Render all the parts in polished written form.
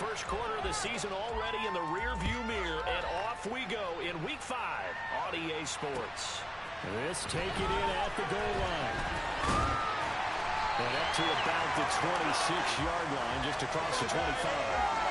first quarter of the season already in the rearview mirror, and off we go in Week 5 on EA Sports. This taken in at the goal line. And up to about the 26-yard line, just across the 25.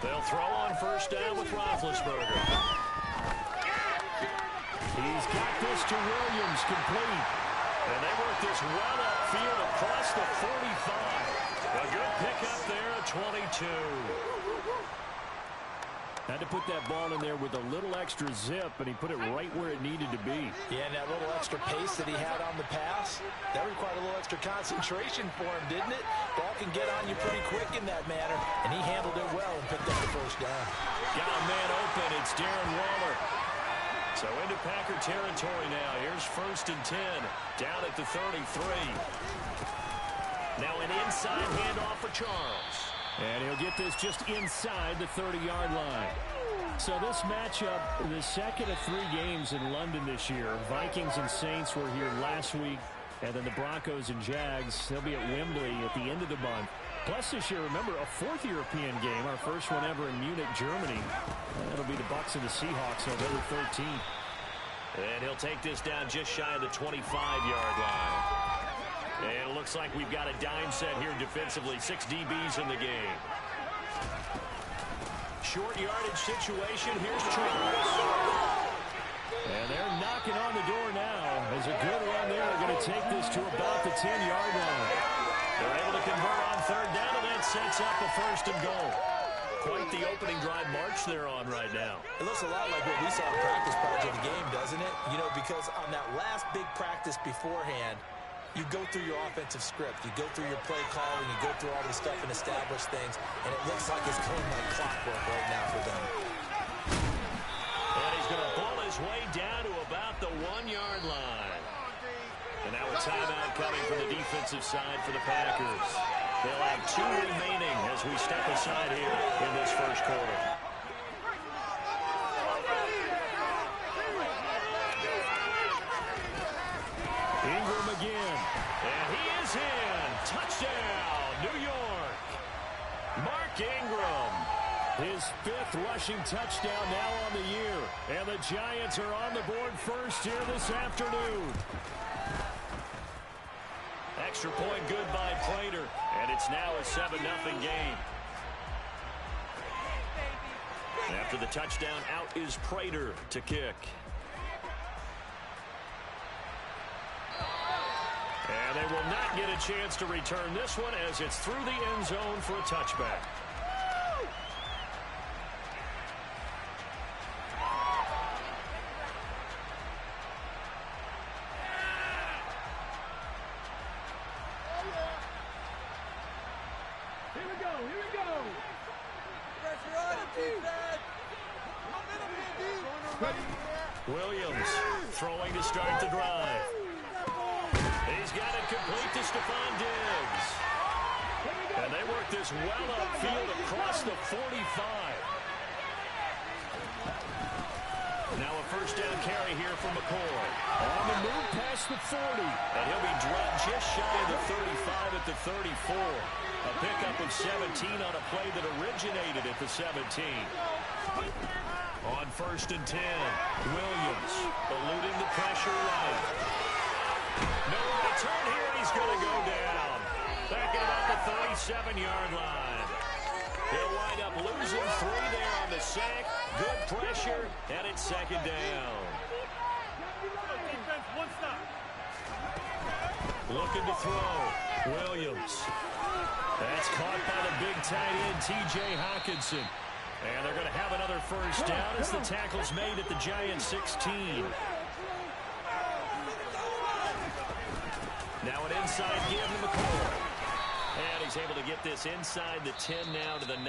They'll throw on first down with Roethlisberger. He's got this to Williams, complete. And they work this well upfield across the 45. A good pickup there at 22. Had to put that ball in there with a little extra zip, and he put it right where it needed to be. Yeah, and that little extra pace that he had on the pass, that required a little extra concentration for him, didn't it? Ball can get on you pretty quick in that manner, and he handled it well and picked up the first down. Got a man open. It's Darren Waller. So into Packer territory now. Here's 1st and 10, down at the 33. Now an inside handoff for Charles. And he'll get this just inside the 30-yard line. So this matchup, the second of 3 games in London this year. Vikings and Saints were here last week. And then the Broncos and Jags, they'll be at Wembley at the end of the month. Plus this year, remember, a 4th European game, our first one ever in Munich, Germany. That'll be the Bucs and the Seahawks November 13th. And he'll take this down just shy of the 25-yard line. And it looks like we've got a dime set here defensively. 6 DBs in the game. Short yardage situation. Here's Charles. And they're knocking on the door now. There's a good run there. They're going to take this to about the 10-yard line. They're able to convert on 3rd down, and that sets up a 1st and goal. Quite the opening drive march they're on right now. It looks a lot like what we saw in practice prior to the game, doesn't it? You know, because on that last big practice beforehand, you go through your offensive script. You go through your play calling. You go through all this stuff and establish things. And it looks like it's going like clockwork right now for them. And he's going to pull his way down to about the 1-yard line. And now a timeout coming from the defensive side for the Packers. They'll have 2 remaining as we step aside here in this first quarter. Ingram again. And he is in. Touchdown, New York. Mark Ingram. His 5th rushing touchdown now on the year. And the Giants are on the board first here this afternoon. Extra point good by Prater. And it's now a 7-0 game. After the touchdown, out is Prater to kick. And they will not get a chance to return this one as it's through the end zone for a touchback. Here we go. Pressure on it, defense. Williams throwing to start the drive. He's got it complete to Stephon Diggs. And they work this well upfield across the 45. Now a 1st down carry here from McCoy. On the move past the 40. And he'll be dropped just shy of the 35 at the 34. A pickup of 17 on a play that originated at the 17. On 1st and 10, Williams eluding the pressure right. No return here, and he's going to go down. Back at about the 37-yard line. He'll wind up losing 3 there on the sack. Good pressure, and it's 2nd down. Defense, 1 stop. Looking to throw. Williams. That's caught by the big tight end, T.J. Hockenson. And they're going to have another 1st down as the tackle's made at the Giants' 16. Now an inside give to McCoy. And he's able to get this inside the 10 now to the 9.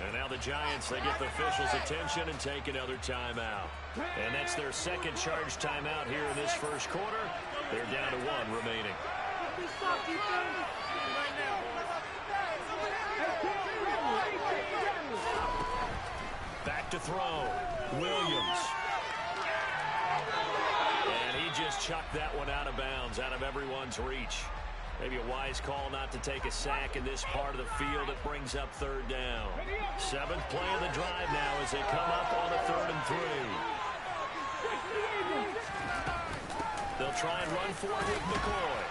And now the Giants, they get the officials' attention and take another timeout. And that's their second charge timeout here in this first quarter. They're down to 1 remaining. Back to throw. Williams. And he just chucked that one out of bounds, out of everyone's reach. Maybe a wise call not to take a sack in this part of the field. It brings up 3rd down. 7th play of the drive now as they come up on a 3rd and 3. They'll try and run forward with McCoy.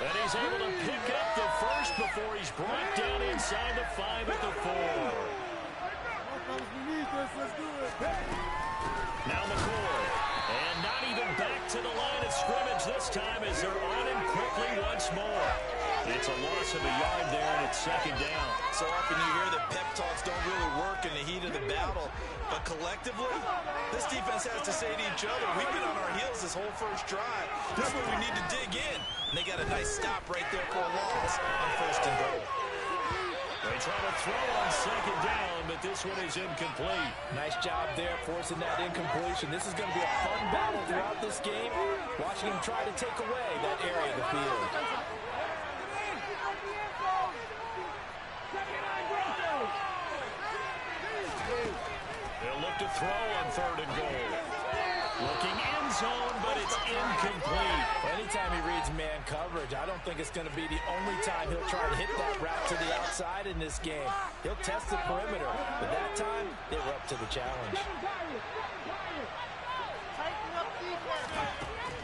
And he's able to pick up the first before he's brought down inside the 5 at the 4. Now McCoy. And not even back to the line of scrimmage this time as they're on him quickly once more. It's a loss of a yard there, and it's 2nd down. So often you hear that pep talks don't really work in the heat of the battle. But collectively, this defense has to say to each other, we've been on our heels this whole first drive. This is where we need to dig in. And they got a nice stop right there for a loss on 1st and goal. They try to throw on 2nd down, but this one is incomplete. Nice job there forcing that incompletion. This is going to be a fun battle throughout this game. Watching him try to take away that area of the field. They'll look to throw on 3rd and goal. Looking end zone, but it's incomplete. Anytime he reads man coverage, I don't think it's going to be the only time he'll try to hit that route to the outside in this game. He'll test the perimeter, but that time, they were up to the challenge.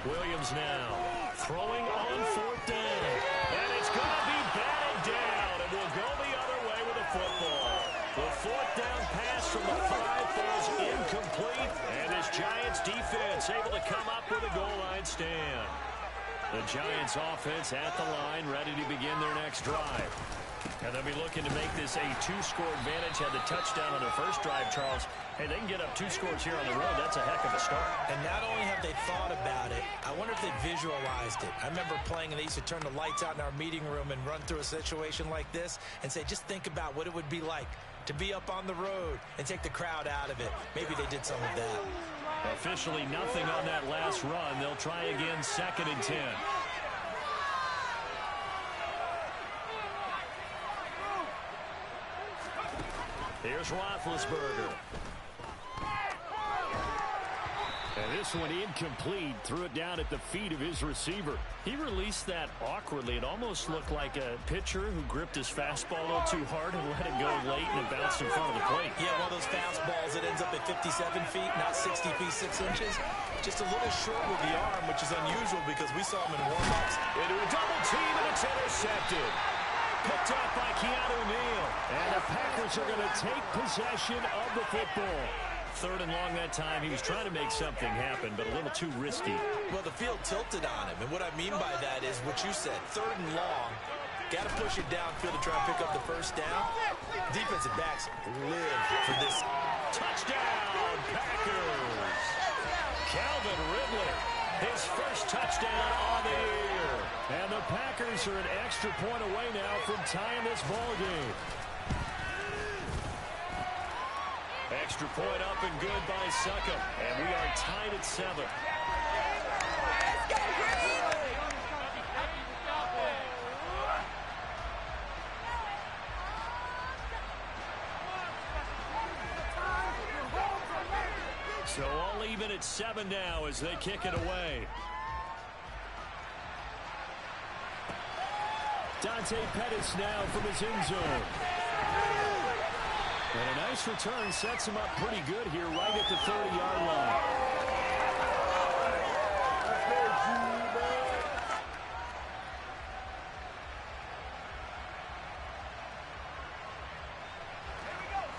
Williams now throwing on 4th down. And it's going to be batted down, and we'll go the other way with the football. The 4th down pass from the 5 falls incomplete, and this Giants defense able to come up with a goal line stand. The Giants offense at the line, ready to begin their next drive. And they'll be looking to make this a 2-score advantage. Had the touchdown on their first drive, Charles. Hey, they can get up 2 scores here on the road. That's a heck of a start. And not only have they thought about it, I wonder if they visualized it. I remember playing, and they used to turn the lights out in our meeting room and run through a situation like this and say, just think about what it would be like to be up on the road and take the crowd out of it. Maybe they did some of that. Officially nothing on that last run. They'll try again, 2nd and 10. Here's Roethlisberger. And this one incomplete. Threw it down at the feet of his receiver. He released that awkwardly. It almost looked like a pitcher who gripped his fastball a little too hard and let it go late, and it bounced in front of the plate. Yeah, one of those fastballs that ends up at 57 feet, not 60 feet, 6 inches. Just a little short with the arm, which is unusual because we saw him in warm-ups. Into a double team, and it's intercepted. Picked off by Keanu Neal. And the Packers are going to take possession of the football. 3rd and long that time. He was trying to make something happen, but a little too risky. Well, the field tilted on him, and what I mean by that is what you said, 3rd and long. Got to push it downfield to try and pick up the first down. Defensive backs live for this. Touchdown, Packers. Calvin Ridley, his first touchdown on the year. And the Packers are an extra point away now from tying this ball game. Extra point up and good by Succop. And we are tied at 7. So all even at 7 now as they kick it away. Dante Pettis now from his end zone. And a nice return sets him up pretty good here right at the 30-yard line.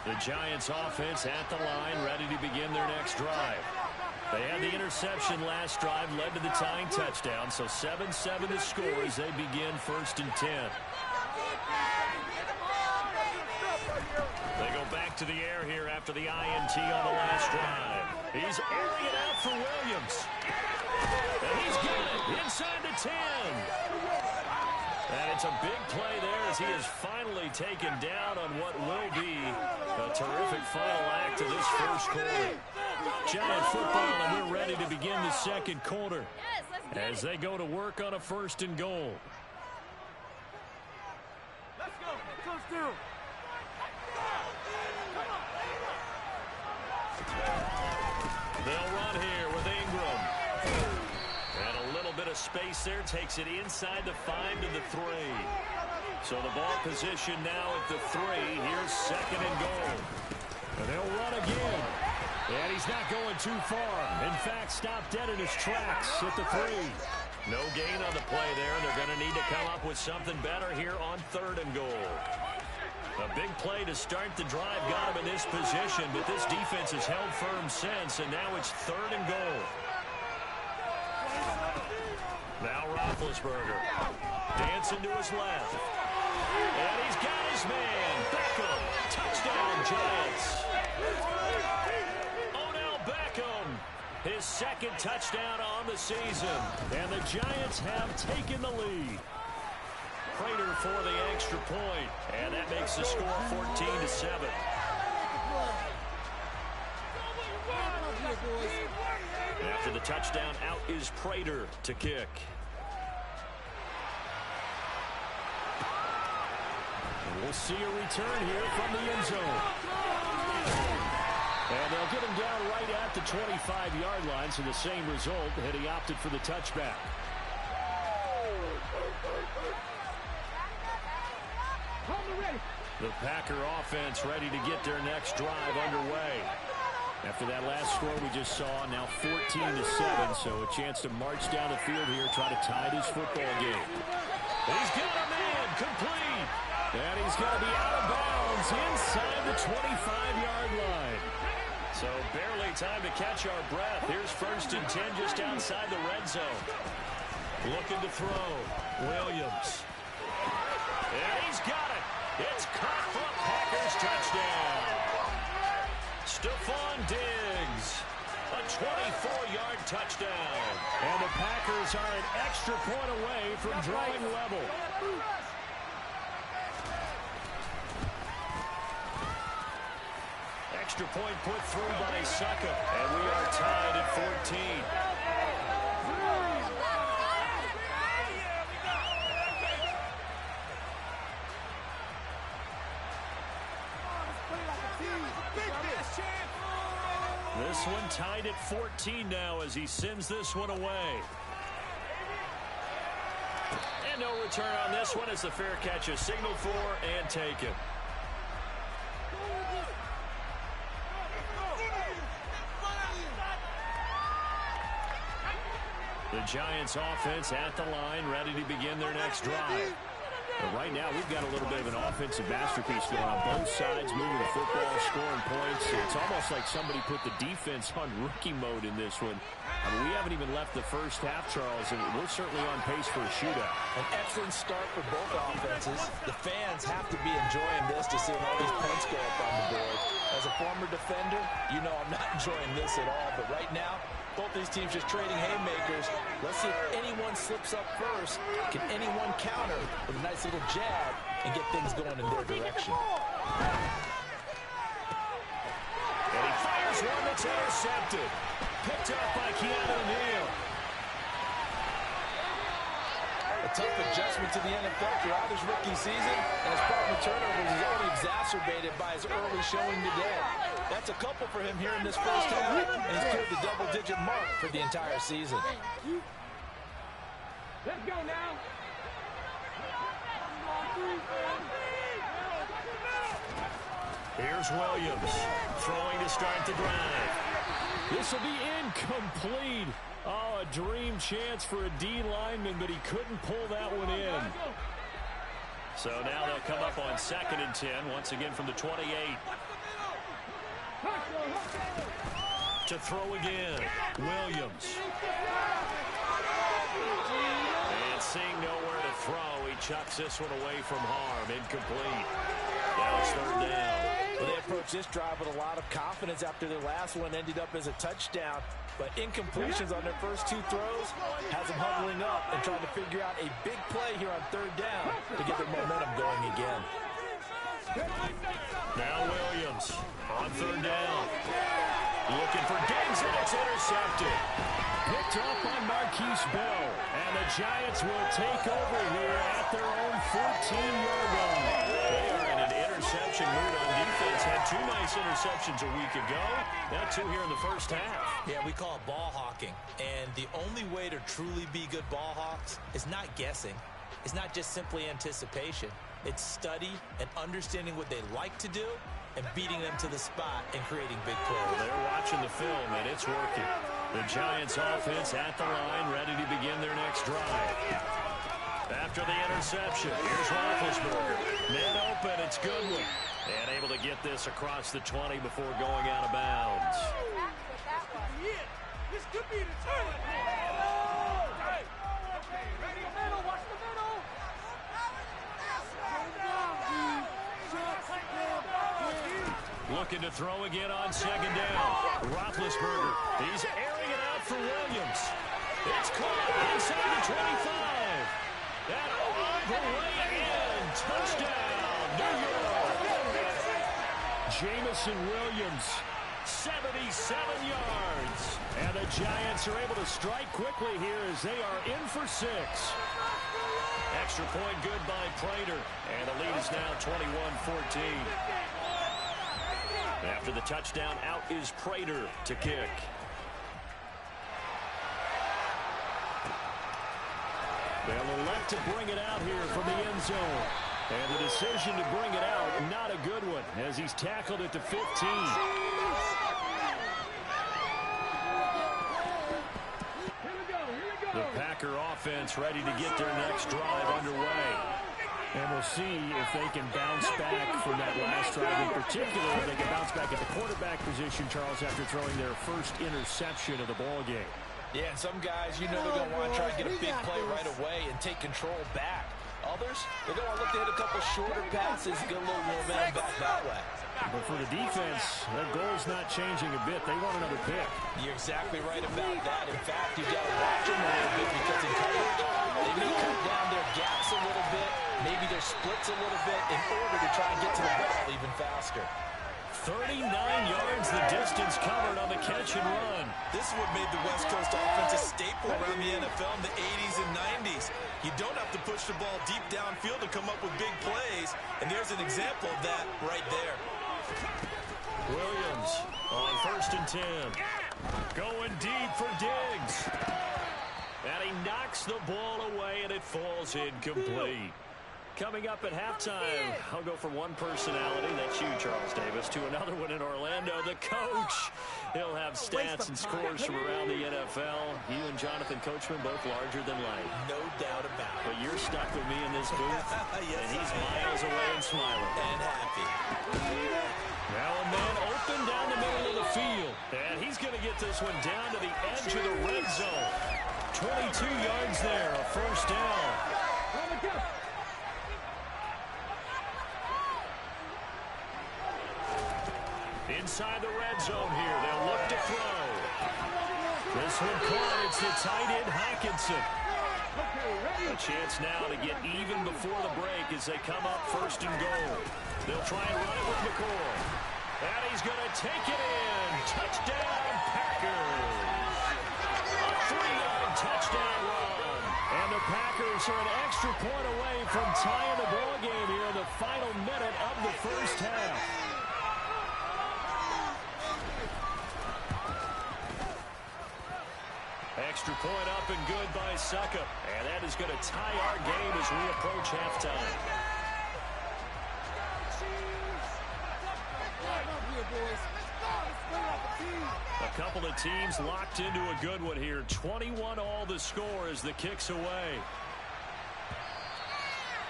The Giants offense at the line, ready to begin their next drive. They had the interception last drive, led to the tying touchdown, so 7-7 the score as they begin 1st and 10. They go back to the air here after the INT on the last drive. He's airing it out for Williams. And he's got it inside the 10. And it's a big play there as he is finally taken down on what will be a terrific final act of this first quarter. Giant football, and we're ready to begin the second quarter as they go to work on a 1st and goal. Let's go. Touchdown. They'll run here with Ingram. And a little bit of space there takes it inside the 5 to the 3. So the ball position now at the 3. Here's 2nd and goal. And they'll run again. And he's not going too far. In fact, stopped dead in his tracks at the 3. No gain on the play there. They're going to need to come up with something better here on 3rd and goal. A big play to start the drive got him in this position, but this defense has held firm since, and now it's 3rd and goal. Now Roethlisberger dancing to his left. And he's got his man. Beckham. Touchdown, Giants. Odell Beckham. His 2nd touchdown on the season. And the Giants have taken the lead. Prater for the extra point, and that makes the score 14-7. After the touchdown, out is Prater to kick. And we'll see a return here from the end zone. And they'll get him down right at the 25-yard line, so the same result had he opted for the touchback. The Packer offense ready to get their next drive underway. After that last score we just saw, now 14-7, so a chance to march down the field here, try to tie this football game. He's got a man, complete. And he's going to be out of bounds inside the 25-yard line. So barely time to catch our breath. Here's 1st and 10 just outside the red zone. Looking to throw. Williams. And he's got it. It's caught for a Packers touchdown. Stephon Diggs. A 24-yard touchdown. And the Packers are an extra point away from drawing level. Extra point put through by Suckup. And we are tied at 14. This one tied at 14 now as he sends this one away. And no return on this one as the fair catch is signaled for and taken. The Giants offense at the line, ready to begin their next drive. But right now, we've got a little bit of an offensive masterpiece going on both sides, moving the football, scoring points. It's almost like somebody put the defense on rookie mode in this one. I mean, we haven't even left the first half, Charles, and we're certainly on pace for a shootout. An excellent start for both offenses. The fans have to be enjoying this to see all these points go up on the board. As a former defender, you know I'm not enjoying this at all, but right now, both these teams just trading haymakers. Let's see if anyone slips up first. Can anyone counter with a nice little jab and get things going in their direction? And he fires one that's intercepted. Picked up by Keanu Neal. A tough adjustment to the NFL throughout his rookie season, and his problem with turnovers is only exacerbated by his early showing today. That's a couple for him here in this first half, and he's cleared the double-digit mark for the entire season. Let's go now. Here's Williams throwing to start the drive. This will be incomplete. Oh, a dream chance for a D lineman, but he couldn't pull that one in. So now they'll come up on 2nd and 10, once again from the 28. To throw again, Williams. And seeing nowhere to throw, he chucks this one away from harm, incomplete. Now it's 3rd down. Well, they approached this drive with a lot of confidence after their last one ended up as a touchdown. But incompletions on their first two throws has them huddling up and trying to figure out a big play here on third down to get their momentum going again. Now Williams on third down. Looking for Diggs, and it's intercepted. Picked off by Marquise Bell. And the Giants will take over here at their own 14-yard line. They are in an interception mood on defense. Had two nice interceptions a week ago. Now two here in the first half. Yeah, we call it ball hawking. And the only way to truly be good ball hawks is not guessing. It's not just simply anticipation. It's study and understanding what they like to do and beating them to the spot and creating big plays. They're watching the film, and it's working. The Giants offense at the line, ready to begin their next drive. After the interception, here's Roethlisberger. Man open, it's Goodwin. And able to get this across the 20 before going out of bounds. This could be the turn. Ready, middle, watch the middle. Looking to throw again on second down. Roethlisberger, he's airing it out for Williams. It's caught inside the 25. And on the way in. Touchdown, New York. Jamison Williams, 77 yards. and the Giants are able to strike quickly here as they are in for 6. Extra point good by Prater, and the lead is now 21-14. After the touchdown, out is Prater to kick. They'll elect to bring it out here from the end zone. And the decision to bring it out, not a good one, as he's tackled at the 15. The Packer offense ready to get their next drive underway. And we'll see if they can bounce back from that last drive in particular. If they can bounce back at the quarterback position, Charles, after throwing their first interception of the ball game. Yeah, and some guys, you know they're going to want to try and get a big play right away and take control back. Others, they're going to look to hit a couple shorter passes, get a little momentum back that way. But for the defense, their goal's not changing a bit. They want another pick. You're exactly right about that. In fact, you've got to watch them a little bit because in coverage, they may cut down their gaps a little bit, maybe their splits a little bit in order to try and get to the ball even faster. 39 yards the distance covered on the catch and run. This is what made the West Coast offense a staple around the NFL in the 80s and 90s. You don't have to push the ball deep downfield to come up with big plays, and there's an example of that right there. Williams on 1st and 10. Going deep for Diggs. And he knocks the ball away, and it falls incomplete. Coming up at halftime, I'll go from one personality, that's you, Charles Davis, to another one in Orlando, the coach. He'll have stats and scores from around the NFL. You and Jonathan Coachman both larger than life. No doubt about it. But you're stuck with me in this booth, Yes, and he's miles away and smiling. And happy. Now a man open down the middle of the field. And he's going to get this one down to the edge of the red zone. 22 yards there, a first down. Inside the red zone here, they'll look to throw. This one caught, it's the tight end Hockenson. A chance now to get even before the break as they come up 1st and goal. They'll try and run it with McCoy. And he's going to take it in. Touchdown, Packers. A 3-yard touchdown run. And the Packers are an extra point away from tying the ball game here in the final minute of the first half. Extra point up and good by Suckup. And that is going to tie our game as we approach halftime. A couple of teams locked into a good one here. 21 all the score as the kick's away.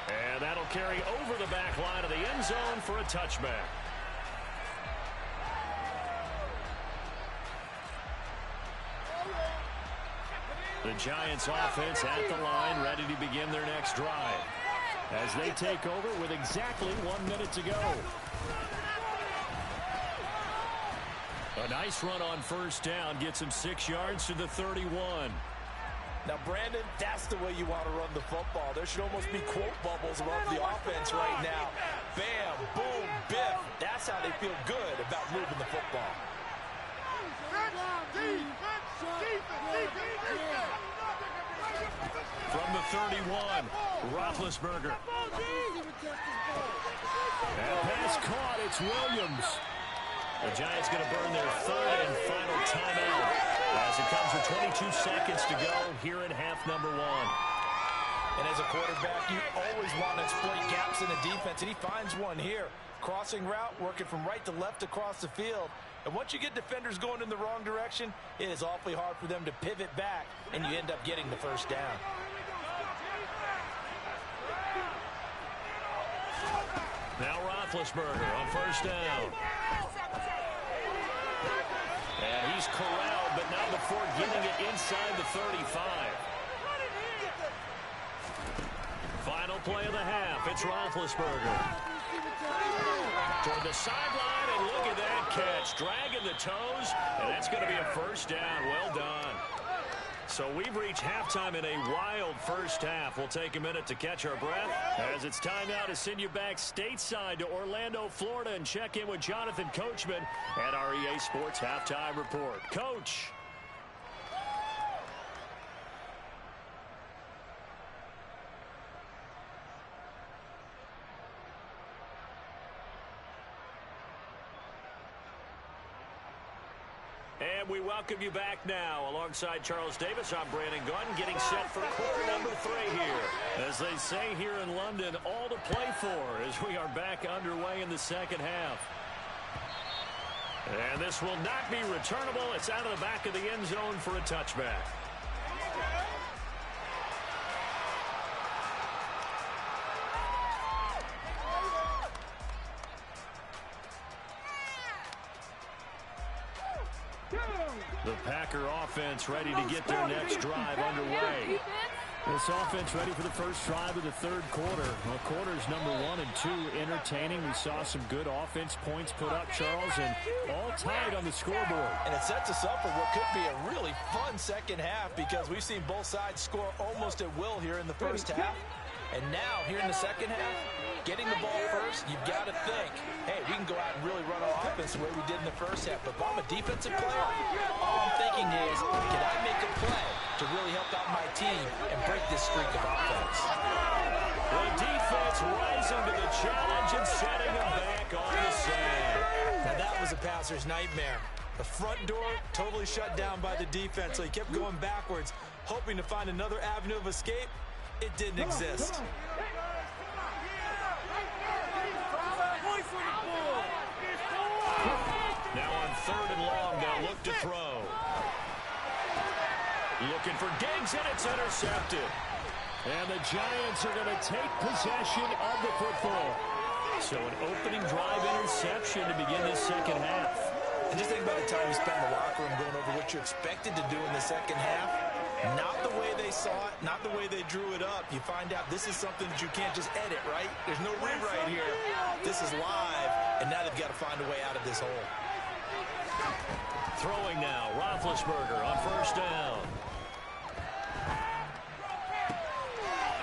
And that'll carry over the back line of the end zone for a touchback. The Giants offense at the line, ready to begin their next drive. As they take over with exactly 1 minute to go. A nice run on first down. Gets him 6 yards to the 31. Now, Brandon, that's the way you want to run the football. There should almost be quote bubbles above the offense right now. Bam, boom, biff. That's how they feel good about moving the football. From the 31, Roethlisberger. And pass caught. It's Williams. The Giants going to burn their third and final timeout as it comes with 22 seconds to go here in half number 1. And as a quarterback, you always want to exploit gaps in the defense, and he finds one here. Crossing route, working from right to left across the field. And once you get defenders going in the wrong direction, it is awfully hard for them to pivot back, and you end up getting the first down. Now Roethlisberger on first down. And he's corralled, but not before getting it inside the 35. Final play of the half. It's Roethlisberger. Toward the sideline, and look at that catch. Dragging the toes, and that's going to be a first down. Well done. So we've reached halftime in a wild first half. We'll take a minute to catch our breath as it's time now to send you back stateside to Orlando, Florida, and check in with Jonathan Coachman at our EA Sports Halftime Report. Coach. And we welcome you back now. Alongside Charles Davis, I'm Brandon Gunn, getting set for quarter number 3 here. As they say here in London, all to play for as we are back underway in the second half. And this will not be returnable. It's out of the back of the end zone for a touchback. The Packer offense ready to get their next drive underway. This offense ready for the first drive of the third quarter. Well, quarters number 1 and 2 entertaining. We saw some good offense points put up, Charles, and all tied on the scoreboard. And it sets us up for what could be a really fun second half because we've seen both sides score almost at will here in the first half. And now, here in the second half, getting the ball first, you've got to think, hey, we can go out and really run our offense the way we did in the first half. But if I'm a defensive player, all I'm thinking is, can I make a play to really help out my team and break this streak of offense? The defense rising to the challenge and setting them back on the sand. Now, that was a passer's nightmare. The front door totally shut down by the defense, so he kept going backwards, hoping to find another avenue of escape. It didn't exist. Now on third and long, they'll look to throw. Looking for Diggs, and it's intercepted. And the Giants are going to take possession of the football. So an opening drive interception to begin the second half. And just think about the time you spent in the locker room going over what you're expected to do in the second half. Not the way they saw it, not the way they drew it up. You find out this is something that you can't just edit, right? There's no rewrite here. This is live, and now they've got to find a way out of this hole. Throwing now, Roethlisberger on first down.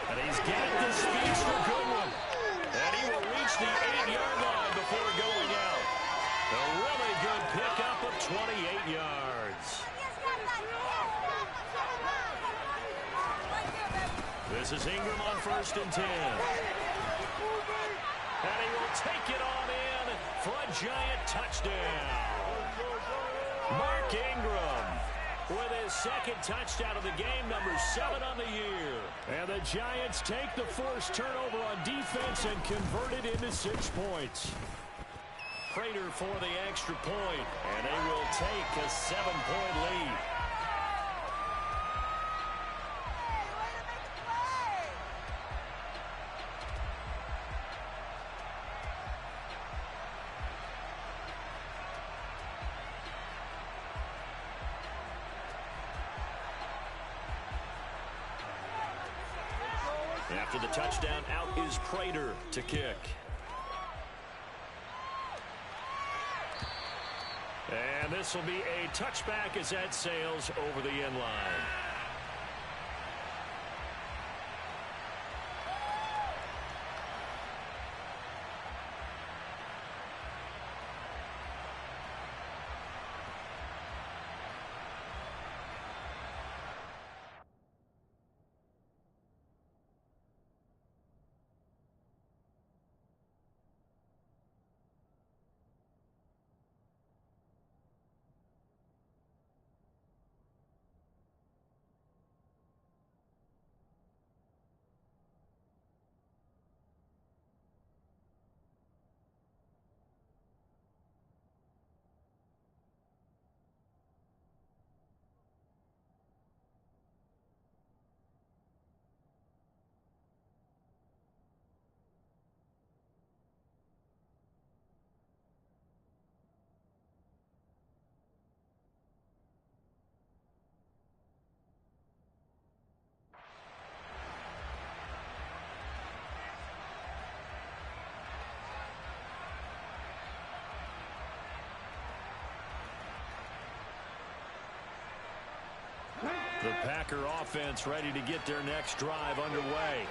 And he's got the speedster Goodwin. And he will reach the 8-yard line before going out. A really good pickup of 28 yards. This is Ingram on first and 10. And he will take it on in for a Giant touchdown. Mark Ingram with his second touchdown of the game, number 7 on the year. And the Giants take the forced turnover on defense and convert it into 6 points. Prater for the extra point, and they will take a 7-point lead. After the touchdown, out is Prater to kick. And this will be a touchback as that sails over the end line. The Packer offense ready to get their next drive underway.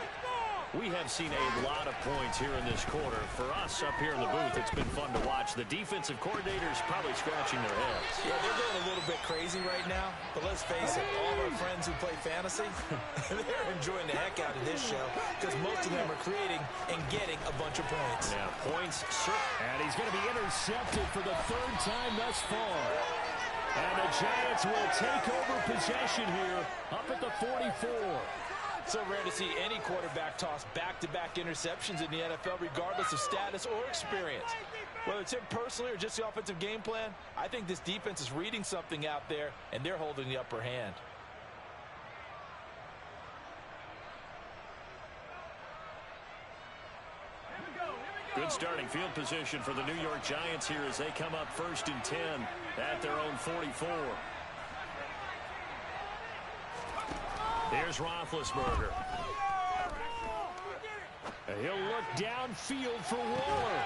We have seen a lot of points here in this quarter. For us up here in the booth, it's been fun to watch. The defensive coordinators probably scratching their heads. Yeah, they're going a little bit crazy right now. But let's face it, all our friends who play fantasy, they're enjoying the heck out of this show because most of them are creating and getting a bunch of points. Yeah, points. And he's going to be intercepted for the third time thus far. And the Giants will take over possession here up at the 44. So rare to see any quarterback toss back-to-back interceptions in the NFL, regardless of status or experience. Whether it's him personally or just the offensive game plan, I think this defense is reading something out there, and they're holding the upper hand. Good starting field position for the New York Giants here as they come up 1st and 10 at their own 44. Here's Roethlisberger. And he'll look downfield for Waller.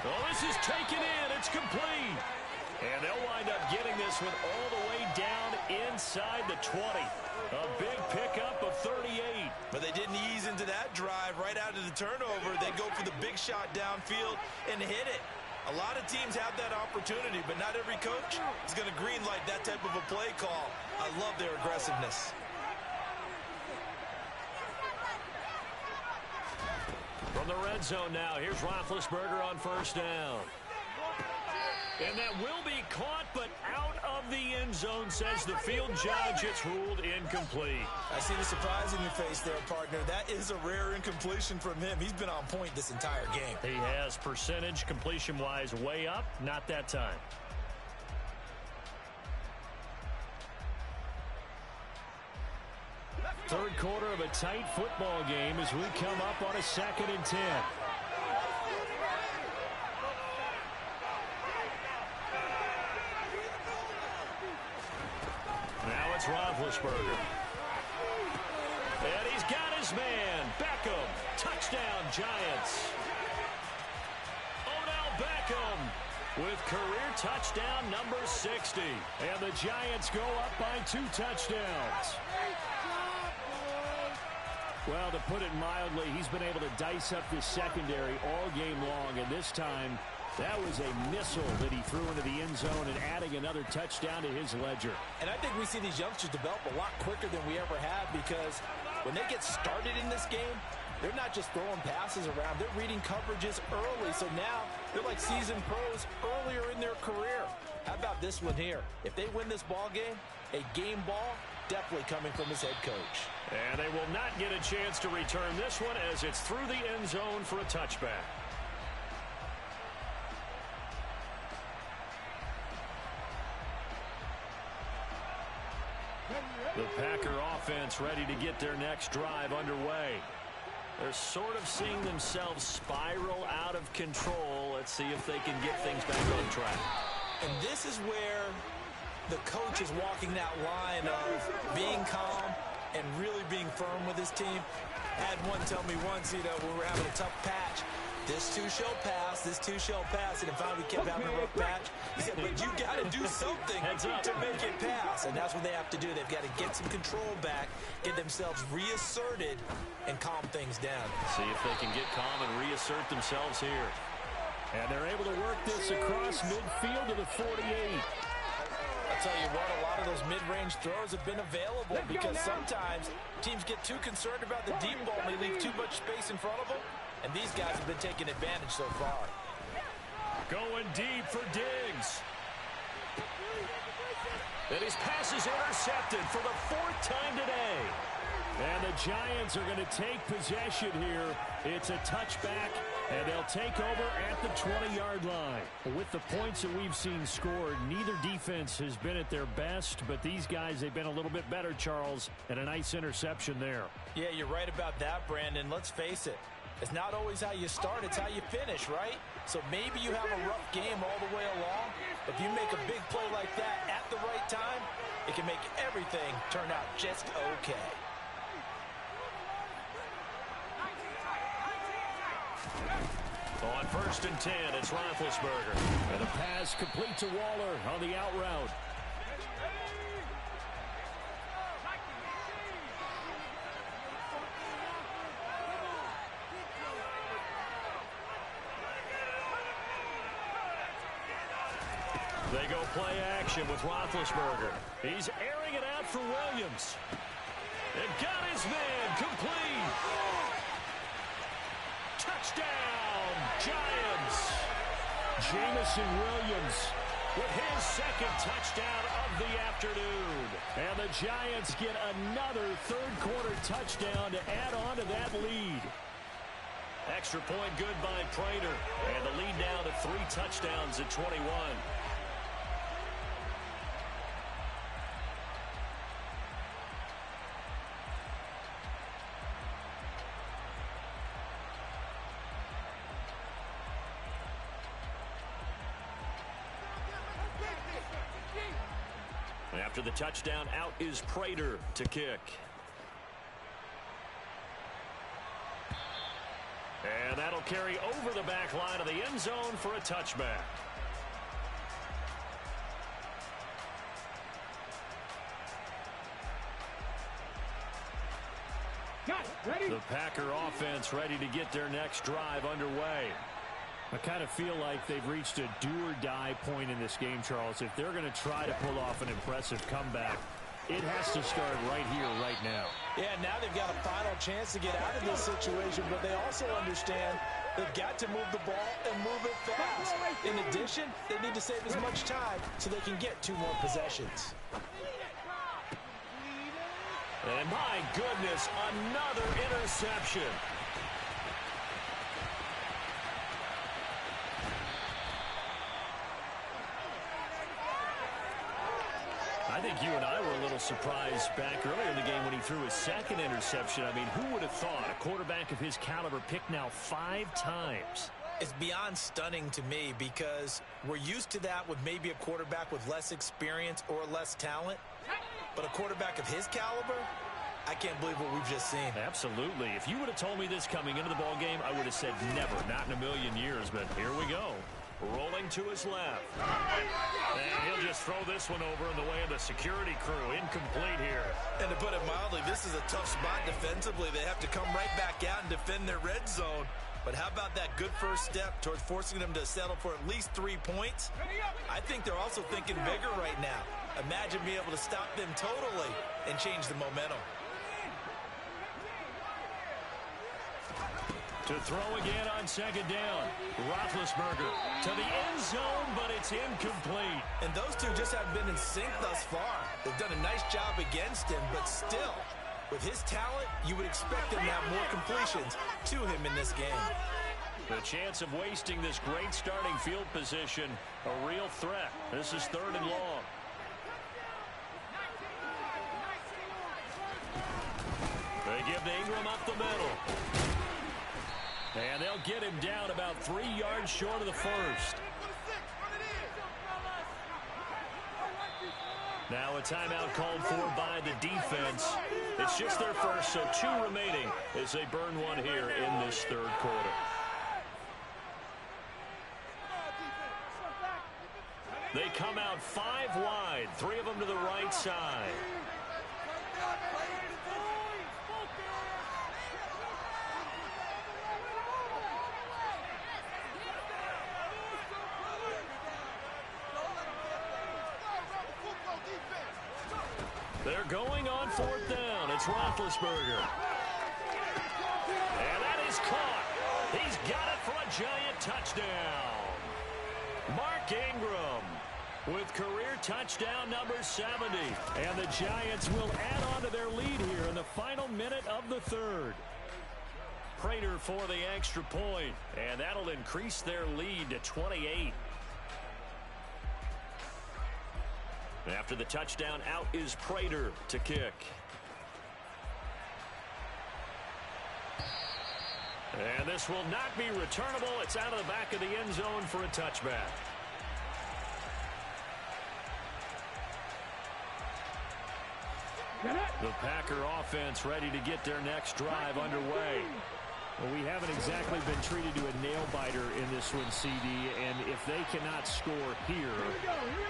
Oh, this is taken in. It's complete. And they'll wind up getting this one all the way down inside the 20. A big pickup of 38. But they didn't ease into that drive right out of the turnover. They go for the big shot downfield and hit it. A lot of teams have that opportunity, but not every coach is going to greenlight that type of a play call. I love their aggressiveness. From the red zone now, here's Roethlisberger on 1st down. And that will be caught, but out of the end zone, says the field judge. It's ruled incomplete. I see the surprise in your face there, partner. That is a rare incompletion from him. He's been on point this entire game. He has percentage completion-wise way up, not that time. Third quarter of a tight football game as we come up on a 2nd and 10. Now it's Roethlisberger. And he's got his man. Beckham. Touchdown, Giants. Odell Beckham with career touchdown number 60. And the Giants go up by 2 touchdowns. Well, to put it mildly, he's been able to dice up this secondary all game long, and this time that was a missile that he threw into the end zone and adding another touchdown to his ledger. And I think we see these youngsters develop a lot quicker than we ever have because when they get started in this game, they're not just throwing passes around. They're reading coverages early. So now they're like seasoned pros earlier in their career. How about this one here? If they win this ball game, a game ball, definitely coming from his head coach. And they will not get a chance to return this one as it's through the end zone for a touchback. The Packer offense ready to get their next drive underway. They're sort of seeing themselves spiral out of control. Let's see if they can get things back on track. And this is where the coach is walking that line of being calm and really being firm with his team. I had one tell me once, when we were having a tough patch, This too shall pass. This too shall pass. And finally kept having a rough patch. He said, but you got to do something to make it pass. And that's what they have to do. They've got to get some control back, get themselves reasserted, and calm things down. See if they can get calm and reassert themselves here. And they're able to work this across midfield to the 48. I'll tell you what, a lot of those mid-range throws have been available because sometimes teams get too concerned about the deep ball and they leave too much space in front of them. And these guys have been taking advantage so far. Going deep for Diggs. And his pass is intercepted for the 4th time today. And the Giants are going to take possession here. It's a touchback, and they'll take over at the 20-yard line. With the points that we've seen scored, neither defense has been at their best, but these guys, they've been a little bit better, Charles, and a nice interception there. Yeah, you're right about that, Brandon. Let's face it. It's not always how you start, it's how you finish, right? So maybe you have a rough game all the way along. If you make a big play like that at the right time, it can make everything turn out just okay. On 1st and 10, it's Roethlisberger. And the pass complete to Waller on the out route. They go play action with Roethlisberger. He's airing it out for Williams. And got his man complete. Touchdown, Giants. Jamison Williams with his 2nd touchdown of the afternoon. And the Giants get another 3rd quarter touchdown to add on to that lead. Extra point good by Prater. And the lead now to 3 touchdowns at 21. After the touchdown, out is Prater to kick. And that'll carry over the back line of the end zone for a touchback. The Packer offense ready to get their next drive underway. I kind of feel like they've reached a do-or-die point in this game, Charles. If they're going to try to pull off an impressive comeback, it has to start right here, right now. Yeah, now they've got a final chance to get out of this situation, but they also understand they've got to move the ball and move it fast. In addition, they need to save as much time so they can get 2 more possessions. And my goodness, another interception. I think you and I were a little surprised back earlier in the game when he threw his 2nd interception. I mean, who would have thought a quarterback of his caliber picked now 5 times? It's beyond stunning to me because we're used to that with maybe a quarterback with less experience or less talent. But a quarterback of his caliber, I can't believe what we've just seen. Absolutely. If you would have told me this coming into the ballgame, I would have said never, not in a million years. But here we go. Rolling to his left. And he'll just throw this one over in the way of the security crew. Incomplete here. And to put it mildly, this is a tough spot defensively. They have to come right back out and defend their red zone. But how about that good first step towards forcing them to settle for at least 3 points? I think they're also thinking bigger right now. Imagine being able to stop them totally and change the momentum. To throw again on 2nd down. Roethlisberger to the end zone, but it's incomplete. And those two just haven't been in sync thus far. They've done a nice job against him, but still, with his talent, you would expect him to have more completions to him in this game. The chance of wasting this great starting field position, a real threat. This is 3rd and long. They give to Ingram up the middle. And they'll get him down about 3 yards short of the 1st. Now a timeout called for by the defense. It's just their first, so 2 remaining as they burn one here in this 3rd quarter. They come out 5 wide, 3 of them to the right side. They're going on 4th down. It's Roethlisberger. And that is caught. He's got it for a giant touchdown. Mark Ingram with career touchdown number 70. And the Giants will add on to their lead here in the final minute of the 3rd. Prater for the extra point. And that'll increase their lead to 28. After the touchdown, out is Prater to kick. And this will not be returnable. It's out of the back of the end zone for a touchback. The Packer offense ready to get their next drive underway. Well, we haven't exactly been treated to a nail-biter in this one, CD, and if they cannot score here,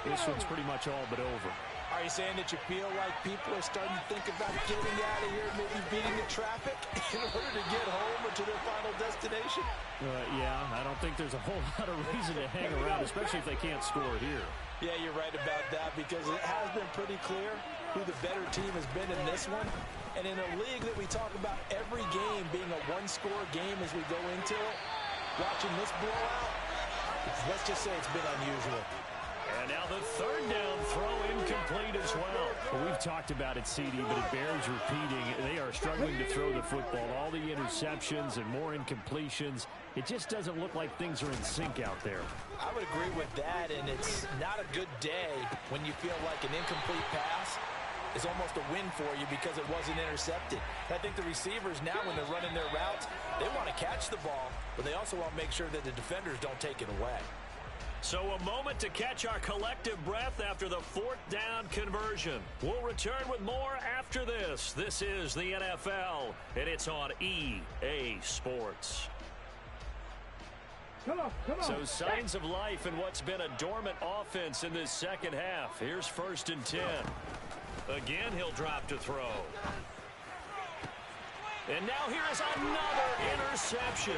this one's pretty much all but over. Are you saying that you feel like people are starting to think about getting out of here, maybe beating the traffic in order to get home or to their final destination? Yeah, I don't think there's a whole lot of reason to hang around, especially if they can't score here. Yeah, you're right about that because it has been pretty clear who the better team has been in this one. And in a league that we talk about every game being a one-score game as we go into it, watching this blowout, let's just say it's been unusual. And now the 3rd down throw incomplete as well. Well, we've talked about it, CD, but it bears repeating. They are struggling to throw the football. All the interceptions and more incompletions. It just doesn't look like things are in sync out there. I would agree with that, and it's not a good day when you feel like an incomplete pass is almost a win for you because it wasn't intercepted. I think the receivers now, when they're running their routes, they want to catch the ball, but they also want to make sure that the defenders don't take it away. So a moment to catch our collective breath after the 4th down conversion. We'll return with more after this. This is the NFL, and it's on EA Sports. Come on. So signs of life in what's been a dormant offense in this second half. Here's 1st and 10. Again, he'll drop to throw. And now here is another interception.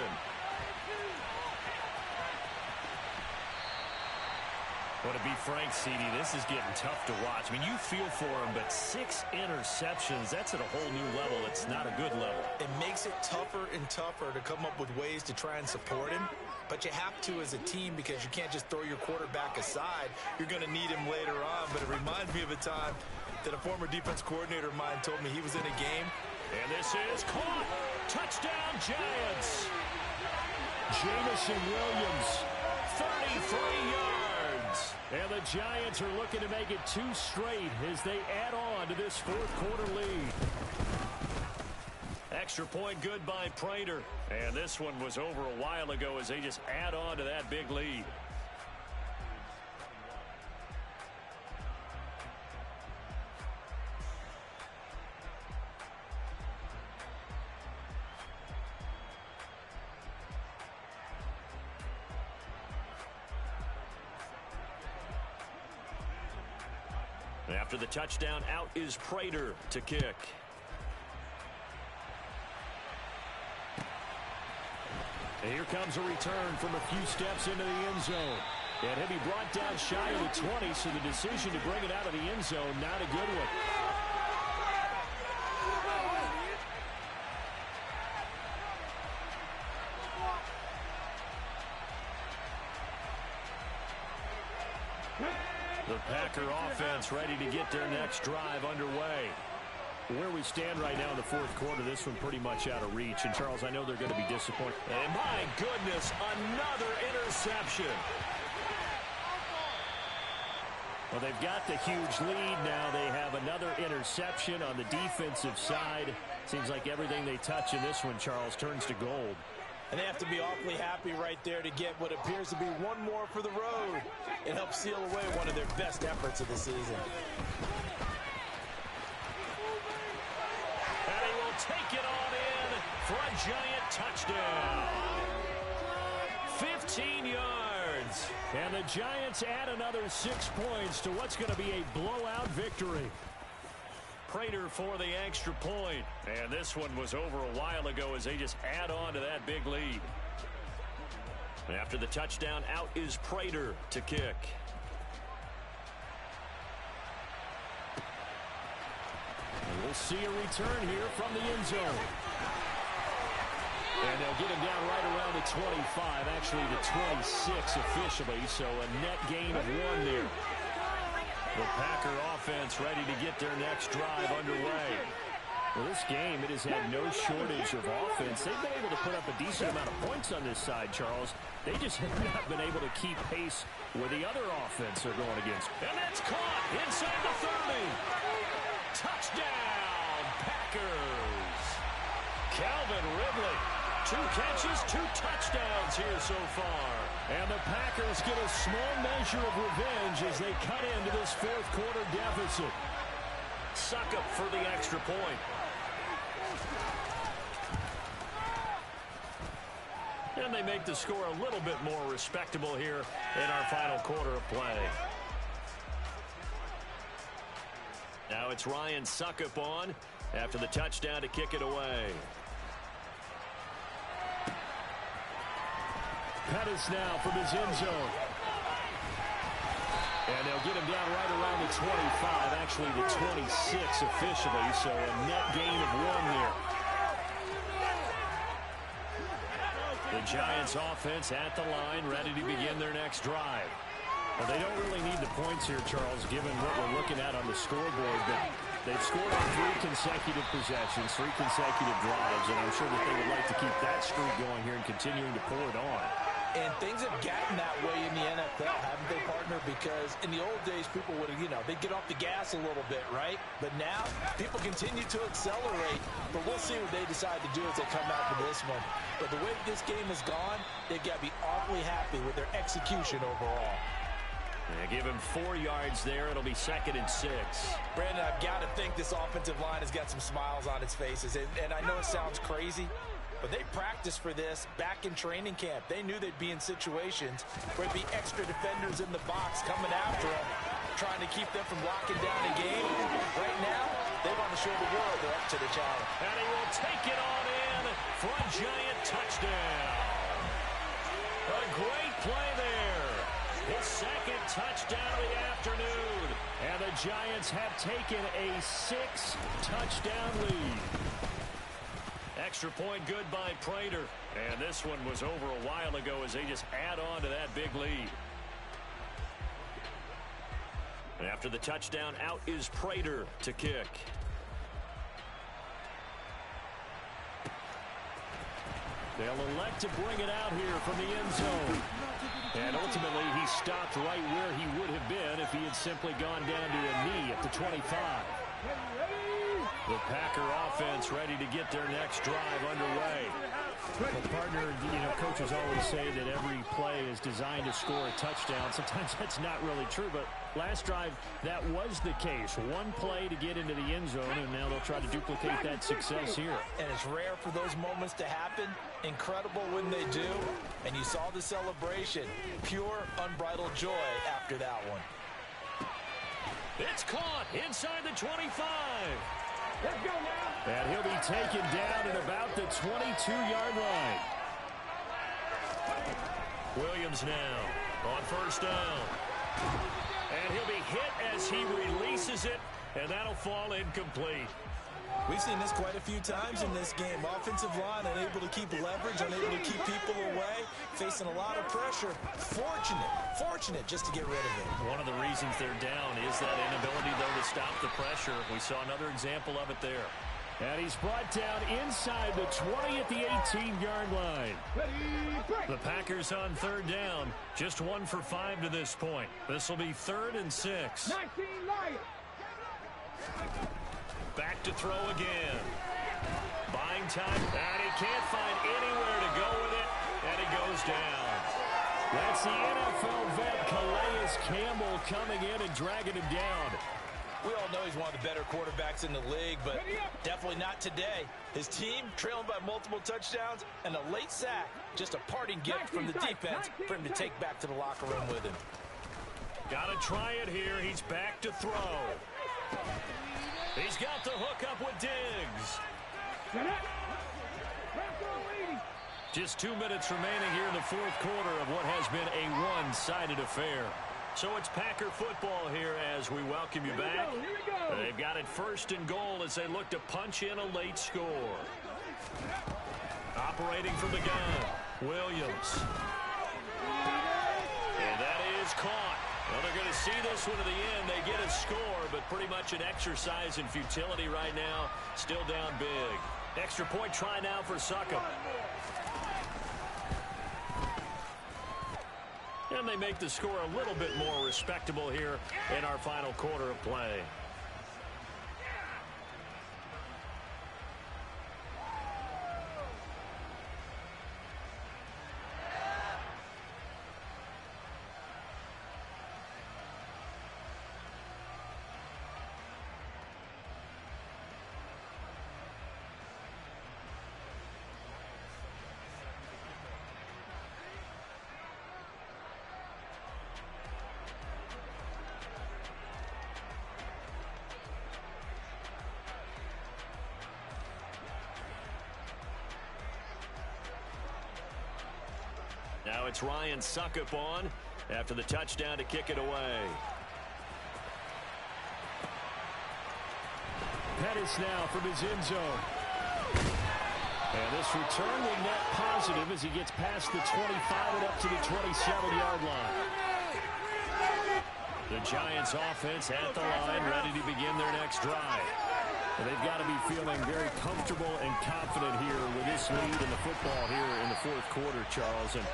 Well, to be frank, CD, this is getting tough to watch. I mean, you feel for him, but 6 interceptions, that's at a whole new level. It's not a good level. It makes it tougher and tougher to come up with ways to try and support him. But you have to as a team because you can't just throw your quarterback aside. You're going to need him later on. But it reminds me of a time that a former defense coordinator of mine told me he was in a game. And this is caught. Touchdown, Giants. Jamison Williams, 33 yards. and the Giants are looking to make it 2 straight as they add on to this 4th quarter lead. Extra point good by Prater. And this one was over a while ago as they just add on to that big lead. After the touchdown, out is Prater to kick. And here comes a return from a few steps into the end zone. And he'll be brought down shy of the 20, so the decision to bring it out of the end zone, not a good one. The Packer offense ready to get their next drive underway. Where we stand right now in the 4th quarter, this one pretty much out of reach. And, Charles, I know they're going to be disappointed. And, my goodness, another interception. Well, they've got the huge lead. Now they have another interception on the defensive side. Seems like everything they touch in this one, Charles, turns to gold. And they have to be awfully happy right there to get what appears to be one more for the road. It helps seal away one of their best efforts of the season. And he will take it on in for a giant touchdown. 15 yards. yards. And the Giants add another 6 points to what's going to be a blowout victory. Prater for the extra point. And this one was over a while ago as they just add on to that big lead. After the touchdown, out is Prater to kick. And we'll see a return here from the end zone. And they'll get him down right around the 25, actually the 26 officially, so a net gain of 1 there. The Packer offense ready to get their next drive underway. Well, this game, it has had no shortage of offense. They've been able to put up a decent amount of points on this side, Charles. They just have not been able to keep pace with the other offense they're going against. And that's caught inside the 30. Touchdown, Packers. Calvin Ridley. 2 catches, 2 touchdowns here so far. And the Packers get a small measure of revenge as they cut into this fourth quarter deficit. Succop for the extra point. And they make the score a little bit more respectable here in our final quarter of play. Now it's Ryan Succop on after the touchdown to kick it away. Pettis now from his end zone. And they'll get him down right around the 25, actually the 26 officially, so a net gain of 1 there. The Giants offense at the line, ready to begin their next drive. Well, they don't really need the points here, Charles, given what we're looking at on the scoreboard, but they've scored on 3 consecutive possessions, 3 consecutive drives, and I'm sure that they would like to keep that streak going here and continuing to pour it on. And things have gotten that way in the NFL, haven't they, partner? Because in the old days, people would have, they'd get off the gas a little bit, right? But now, people continue to accelerate. But we'll see what they decide to do as they come out for this one. But the way this game has gone, they've got to be awfully happy with their execution overall. They give him 4 yards there. It'll be 2nd and 6. Brandon, I've got to think this offensive line has got some smiles on its faces. And I know it sounds crazy, but they practiced for this back in training camp. They knew they'd be in situations where there'd be extra defenders in the box coming after them, trying to keep them from locking down a game. Right now, they want to show the world they're up to the challenge. And he will take it on in for a Giant touchdown. A great play there. His 2nd touchdown of the afternoon. And the Giants have taken a 6-touchdown lead. Extra point good by Prater. And this one was over a while ago as they just add on to that big lead. And after the touchdown, out is Prater to kick. They'll elect to bring it out here from the end zone. And ultimately, he stopped right where he would have been if he had simply gone down to a knee at the 25. The Packer offense ready to get their next drive underway. Well, partner, coaches always say that every play is designed to score a touchdown. Sometimes that's not really true, but last drive, that was the case. 1 play to get into the end zone, and now they'll try to duplicate that success here. And it's rare for those moments to happen. Incredible when they do. And you saw the celebration. Pure, unbridled joy after that one. It's caught inside the 25. Let's go now. And he'll be taken down at about the 22-yard line. Williams now on 1st down. And he'll be hit as he releases it, and that'll fall incomplete. We've seen this quite a few times in this game. Offensive line unable to keep leverage, unable to keep people away, facing a lot of pressure. Fortunate just to get rid of it. One of the reasons they're down is that inability, though, to stop the pressure. We saw another example of it there. And he's brought down inside the 20 at the 18-yard line. The Packers on 3rd down. Just 1 for 5 to this point. This will be 3rd and 6. 19 Lions. Back to throw again. Buying time, and he can't find anywhere to go with it, and he goes down. That's the NFL vet Calais Campbell coming in and dragging him down. We all know he's one of the better quarterbacks in the league, but definitely not today. His team trailing by multiple touchdowns and a late sack. Just a parting gift from the defense for him to take back to the locker room with him. Got to try it here. He's back to throw. He's got the hook up with Diggs. Just 2 minutes remaining here in the fourth quarter of what has been a one-sided affair. So it's Packer football here as we welcome you back. They've got it first and goal as they look to punch in a late score. Operating from the gun, Williams. And that is caught. Well, they're going to see this one to the end. They get a score, but pretty much an exercise in futility right now. Still down big. Extra point try now for Succop. And they make the score a little bit more respectable here in our final quarter of play. Now it's Ryan Succop on after the touchdown to kick it away. Pettis now from his end zone. And this return will net positive as he gets past the 25 and up to the 27-yard line. The Giants offense at the line, ready to begin their next drive. And they've got to be feeling very comfortable and confident here with this lead in the football here in the fourth quarter, Charles. And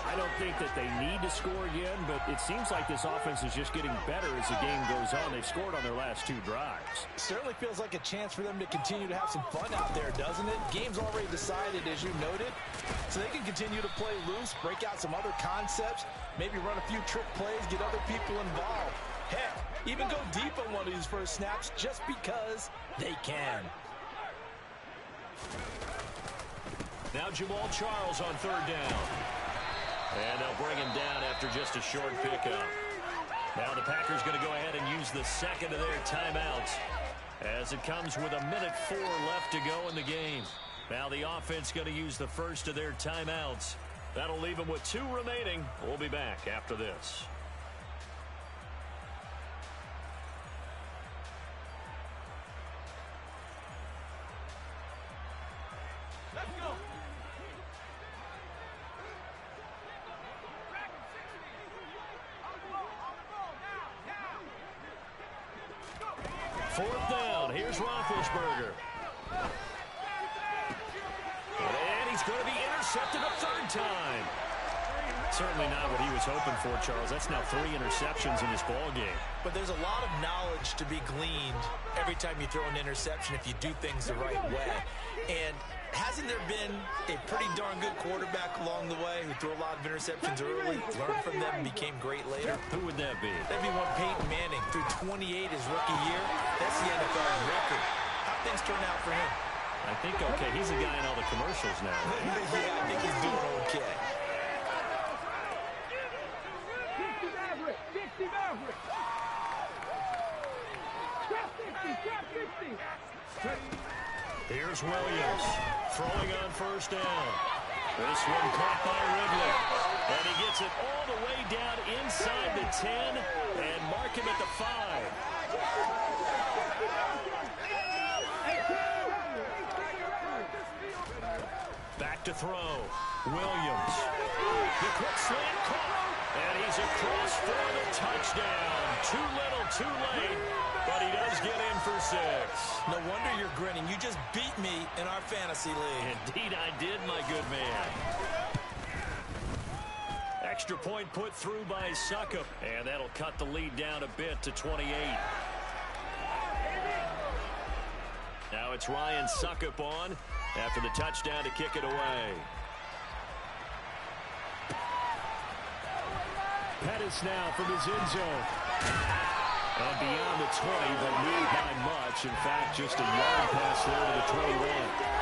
I don't think that they need to score again, but it seems like this offense is just getting better as the game goes on. They've scored on their last 2 drives. Certainly feels like a chance for them to continue to have some fun out there, doesn't it? Game's already decided, as you noted, so they can continue to play loose, break out some other concepts, maybe run a few trick plays, get other people involved. Heck, even go deep on one of these first snaps just because they can. Now Jamal Charles on third down. And they'll bring him down after just a short pickup. Now the Packers going to go ahead and use the second of their timeouts as it comes with 1:04 left to go in the game. Now the offense going to use the first of their timeouts. That'll leave them with 2 remaining. We'll be back after this. Fourth down. Here's Roethlisberger. And he's going to be intercepted a third time. Certainly not what he was hoping for, Charles. That's now 3 interceptions in this ball game. But there's a lot of knowledge to be gleaned every time you throw an interception if you do things the right way. And hasn't there been a pretty darn good quarterback along the way who threw a lot of interceptions early, learned from them, and became great later? Who would that be? That'd be one Peyton Manning threw 28 his rookie year. That's the NFL record. How'd things turn out for him? I think okay. He's a guy in all the commercials now. Yeah, I think he's doing okay. Here's Williams throwing on first down. This one caught by Ridley. And he gets it all the way down inside the 10 and mark him at the 5. Back to throw. Williams. The quick slant caught. And he's across for the touchdown. Too little, too late. But he does get in for 6. No wonder you're grinning. You just beat me in our fantasy league. Indeed I did, my good man. Extra point put through by Succop. And that'll cut the lead down a bit to 28. Now it's Ryan Succop on after the touchdown to kick it away. Pettis now from his end zone. And beyond the 20, but moved by much. In fact, just a yard pass there to the 21.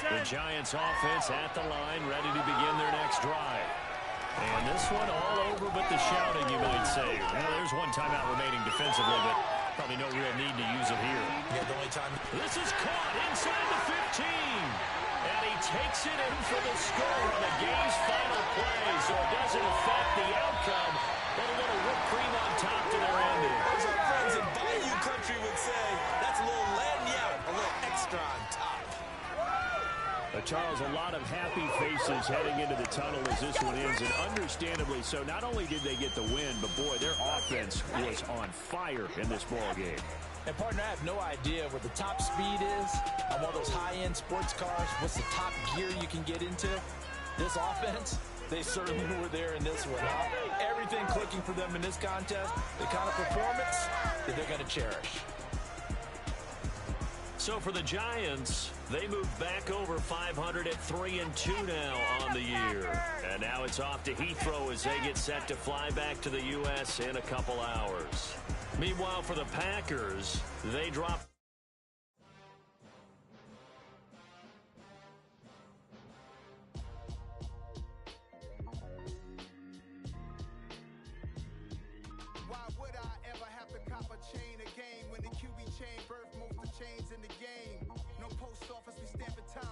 The Giants offense at the line, ready to begin their next drive. And this one all over but the shouting, you might say. Well, there's one timeout remaining defensively, but probably no real need to use it here. Yeah, the only time. This is caught inside the 15. And he takes it in for the score on the game's final play. So it doesn't affect the outcome, but a little whipped cream on top to their ending. As our friends in Bayou Country would say, that's a little lagniappe, a little extra on top. Charles, a lot of happy faces heading into the tunnel as this one ends, and understandably so. Not only did they get the win, but, boy, their offense was on fire in this ball game. And, partner, I have no idea what the top speed is on one of those high-end sports cars. What's the top gear you can get into? This offense, they certainly were there in this one. Everything clicking for them in this contest, the kind of performance that they're going to cherish. So for the Giants, they move back over 500 at 3-2 now on the year. And now it's off to Heathrow as they get set to fly back to the U.S. in a couple hours. Meanwhile, for the Packers, they drop Why would I ever have to cop a chain a game when the QB chain birth most of the chains in the game? No post office, we stamping time.